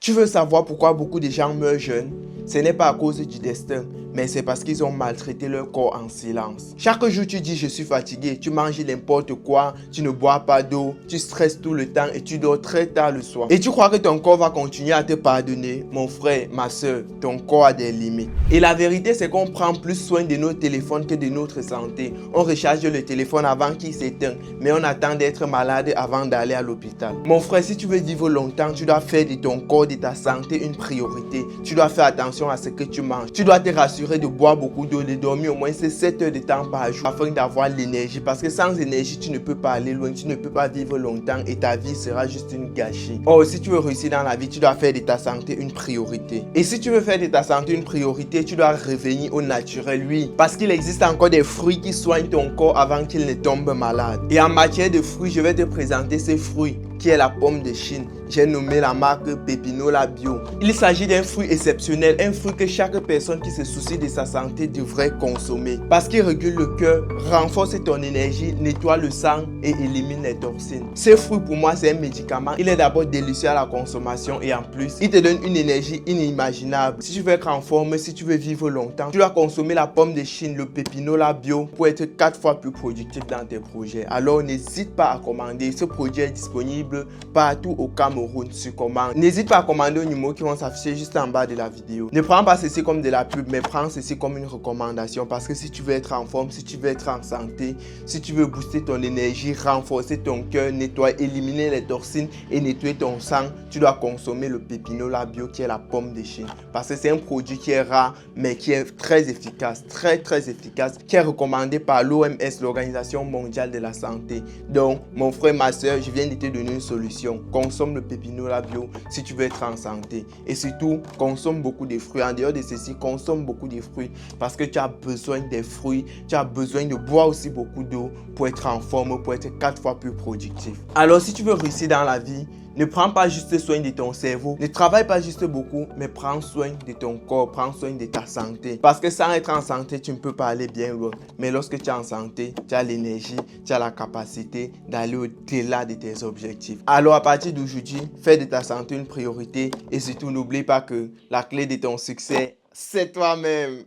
Tu veux savoir pourquoi beaucoup de gens meurent jeunes? Ce n'est pas à cause du destin, mais c'est parce qu'ils ont maltraité leur corps en silence. Chaque jour, tu dis je suis fatigué, tu manges n'importe quoi, tu ne bois pas d'eau, tu stresses tout le temps et tu dors très tard le soir. Et tu crois que ton corps va continuer à te pardonner? Mon frère, ma soeur, ton corps a des limites. Et la vérité, c'est qu'on prend plus soin de nos téléphones que de notre santé. On recharge le téléphone avant qu'il s'éteigne, mais on attend d'être malade avant d'aller à l'hôpital. Mon frère, si tu veux vivre longtemps, tu dois faire de ton corps, de ta santé une priorité. Tu dois faire attention à ce que tu manges. Tu dois te rassurer de boire beaucoup d'eau, de dormir au moins 7 heures de temps par jour afin d'avoir l'énergie. Parce que sans énergie, tu ne peux pas aller loin, tu ne peux pas vivre longtemps et ta vie sera juste une gâchis. Or, si tu veux réussir dans la vie, tu dois faire de ta santé une priorité. Et si tu veux faire de ta santé une priorité, tu dois revenir au naturel, oui. Parce qu'il existe encore des fruits qui soignent ton corps avant qu'il ne tombe malade. Et en matière de fruits, je vais te présenter ces fruits qui est la pomme de Chine. J'ai nommé la marque Pepinola Bio. Il s'agit d'un fruit exceptionnel, un fruit que chaque personne qui se soucie de sa santé devrait consommer. Parce qu'il régule le cœur, renforce ton énergie, nettoie le sang et élimine les toxines. Ce fruit pour moi c'est un médicament. Il est d'abord délicieux à la consommation et en plus, il te donne une énergie inimaginable. Si tu veux être en forme, si tu veux vivre longtemps, tu dois consommer la pomme de Chine, le Pepinola Bio pour être 4 fois plus productif dans tes projets. Alors n'hésite pas à commander. Ce produit est disponible partout au Cameroun sur commande. N'hésite pas à commander au numéro qui vont s'afficher juste en bas de la vidéo. Ne prends pas ceci comme de la pub, mais prends ceci comme une recommandation parce que si tu veux être en forme, si tu veux être en santé, si tu veux booster ton énergie, renforcer ton cœur, nettoyer, éliminer les toxines et nettoyer ton sang, tu dois consommer le Pepinola Bio qui est la pomme de Chine. Parce que c'est un produit qui est rare mais qui est très efficace, très efficace, qui est recommandé par l'OMS, l'Organisation mondiale de la santé. Donc, mon frère, ma soeur, je viens de te donner une solution. Consomme le Pepinola Bio si tu veux être en santé. Et surtout, consomme beaucoup de fruits. En dehors de ceci, consomme beaucoup de fruits parce que tu as besoin des fruits. Tu as besoin de boire aussi beaucoup d'eau pour être en forme, pour être 4 fois plus productif. Alors, si tu veux réussir dans la vie, ne prends pas juste soin de ton cerveau. Ne travaille pas juste beaucoup, mais prends soin de ton corps, prends soin de ta santé. Parce que sans être en santé, tu ne peux pas aller bien loin. Mais lorsque tu es en santé, tu as l'énergie, tu as la capacité d'aller au-delà de tes objectifs. Alors à partir d'aujourd'hui, fais de ta santé une priorité et surtout n'oublie pas que la clé de ton succès, c'est toi-même.